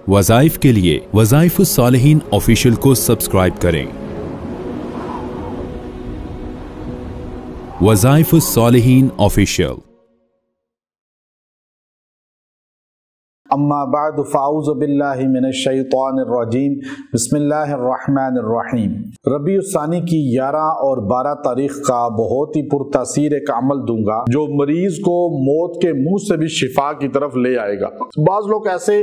वज़ाइफ के लिए वज़ाइफुस सालिहीन ऑफिशियल को सब्सक्राइब करें। वज़ाइफुस सालिहीन ऑफिशियल। अम्मा बाद फ़ाऊज़ु बिल्लाहि मिनश शैतानिर रजीम बिस्मिल्लाहिर रहमानिर रहीम। रबीउल सानी की 11 और 12 तारीख का बहुत ही पुरतासीर एक अमल दूंगा जो मरीज को मौत के मुंह से भी शिफा की तरफ ले आएगा। बाज़ लोग ऐसे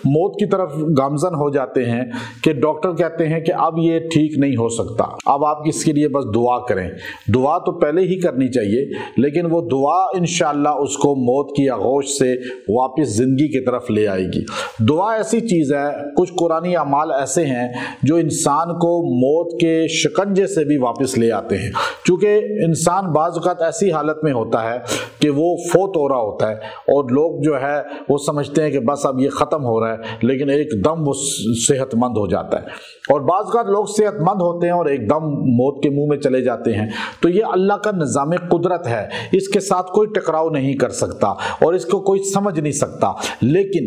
मौत की तरफ गामजन हो जाते हैं कि डॉक्टर कहते हैं कि अब ये ठीक नहीं हो सकता, अब आप इसके लिए बस दुआ करें। दुआ तो पहले ही करनी चाहिए, लेकिन वो दुआ इंशाअल्लाह उसको मौत की आगोश से वापस जिंदगी की तरफ ले आएगी। दुआ ऐसी चीज है, कुछ कुरानी अमाल ऐसे हैं जो इंसान को मौत के शिकंजे से भी वापस ले आते हैं। क्योंकि इंसान बाज़ औक़ात ऐसी हालत में होता है कि वो फोत हो रहा होता है और लोग जो है वो समझते हैं कि बस अब ये ख़त्म हो रहा है, लेकिन एकदम वो सेहतमंद हो जाता है। और बाज़ औक़ात लोग सेहतमंद होते हैं और एकदम मौत के मुंह में चले जाते हैं। तो ये अल्लाह का निज़ाम कुदरत है, इसके साथ कोई टकराव नहीं कर सकता और इसको कोई समझ नहीं सकता। लेकिन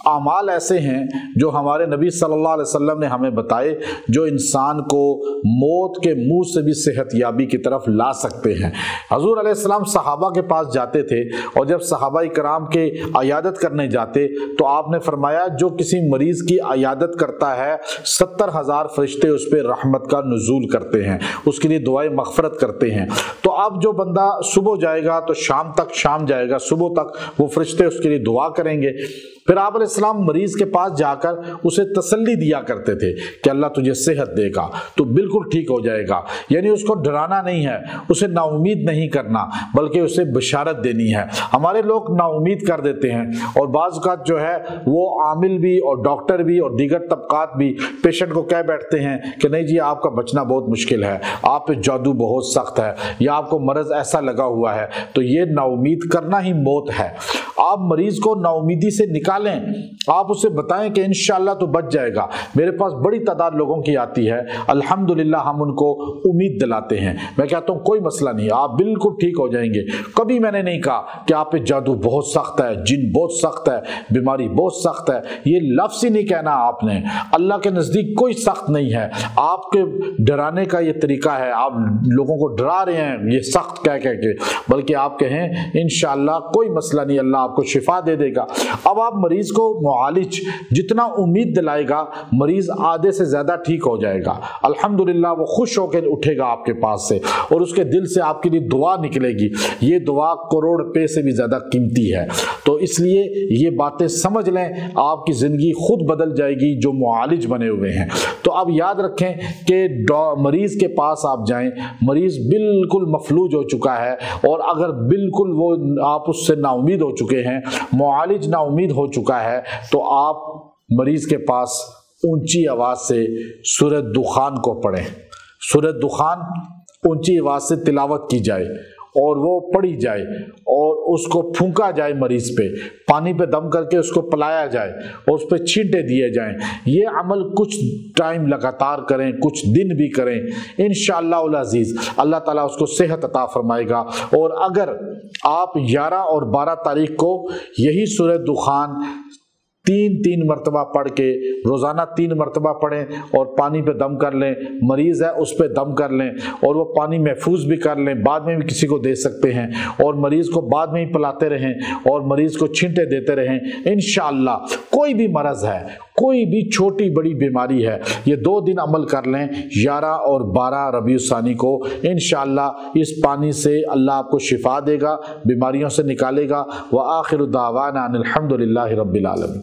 अमाल ऐसे हैं जो हमारे नबी सल्लल्लाहु अलैहि वसल्लम ने हमें बताए, जो इंसान को मौत के मुंह से भी सेहतयाबी की तरफ ला सकते हैं। हजूर अलैहिस्सलाम सहाबा के पास जाते थे और जब सहाबा इकराम के अयादत करने जाते तो आपने फरमाया जो किसी मरीज की अयादत करता है 70,000 फरिश्ते उस पर रहमत का नुज़ूल करते हैं, उसके लिए दुआए मग़फ़िरत करते हैं। तो अब जो बंदा सुबह जाएगा तो शाम तक, शाम जाएगा सुबह तक, वो फरिश्ते उसके लिए दुआ करेंगे। फिर आप अलैहिस्सलाम मरीज के पास जाकर उसे तसल्ली दिया करते थे कि अल्लाह तुझे सेहत देगा, तो बिल्कुल ठीक हो जाएगा। यानी उसको डराना नहीं है, उसे नाउमीद नहीं करना, बल्कि उसे बशारत देनी है। हमारे लोग नाउमीद कर देते हैं और बाज़ औक़ात जो है वो आमिल भी और डॉक्टर भी और दीगर तबकात भी पेशेंट को कह बैठते हैं कि नहीं जी आपका बचना बहुत मुश्किल है, आप पे जादू बहुत सख्त है या आपको मरज़ ऐसा लगा हुआ है। तो ये नाउमीद करना ही मौत है। आप मरीज को नाउमीदी से निकालें, आप उसे बताएं कि इंशाअल्लाह तो बच जाएगा। मेरे पास बड़ी तादाद लोगों की आती है, अल्हम्दुलिल्लाह हम उनको उम्मीद दिलाते हैं। मैं कहता हूं कोई मसला नहीं, आप बिल्कुल ठीक हो जाएंगे। कभी मैंने नहीं कहा कि आप पे जादू बहुत सख्त है, जिन बहुत सख्त है, बीमारी बहुत सख्त है, ये लफ्ज़ ही नहीं कहना आपने। अल्लाह के नज़दीक कोई सख्त नहीं है। आपके डराने का ये तरीका है, आप लोगों को डरा रहे हैं ये सख्त कह के, बल्कि आप कहें इंशाअल्लाह कोई मसला नहीं, अल्लाह आपको शिफा दे देगा। अब आप मरीज को मुआलिज जितना उम्मीद दिलाएगा, मरीज आधे से ज्यादा ठीक हो जाएगा। अल्हम्दुलिल्लाह वो खुश होकर उठेगा आपके पास से और उसके दिल से आपके लिए दुआ निकलेगी। ये दुआ करोड़ रुपए से भी ज्यादा कीमती है। तो इसलिए ये बातें समझ लें, आपकी जिंदगी खुद बदल जाएगी जो मुआलिज बने हुए हैं। तो अब याद रखें कि मरीज के पास आप जाएं, मरीज बिल्कुल मफलूज हो चुका है और अगर बिल्कुल वो आप उससे नाउमीद हो चुके हैं, मुआलिज नाउमीद हो चुका है, तो आप मरीज के पास ऊंची आवाज से सूरह दुखान को पढ़ें। सूरह दुखान ऊंची आवाज से तिलावत की जाए और वो पढ़ी जाए और उसको फूंका जाए मरीज पे, पानी पे दम करके उसको पिलाया जाए और उस पर छींटे दिए जाएं। ये अमल कुछ टाइम लगातार करें, कुछ दिन भी करें, इंशाअल्लाह अज़ीज़ अल्लाह ताला उसको सेहत अता फरमाएगा। और अगर आप 11 और 12 तारीख को यही सूरह दुखान 3 मरतबा पढ़ के, रोज़ाना 3 मरतबा पढ़ें और पानी पे दम कर लें, मरीज़ है उस पे दम कर लें और वो पानी महफूज भी कर लें, बाद में भी किसी को दे सकते हैं और मरीज़ को बाद में ही पिलाते रहें और मरीज़ को छींटे देते रहें। इंशाअल्लाह कोई भी मरज़ है, कोई भी छोटी बड़ी बीमारी है, ये 2 दिन अमल कर लें 11 और 12 रबीउल सानी को। इंशाअल्लाह इस पानी से अल्लाह आपको शिफा देगा, बीमारियों से निकालेगा। व आखिरु दावाना अनिल हम्दुलिल्लाहि रब्बिल आलमीन।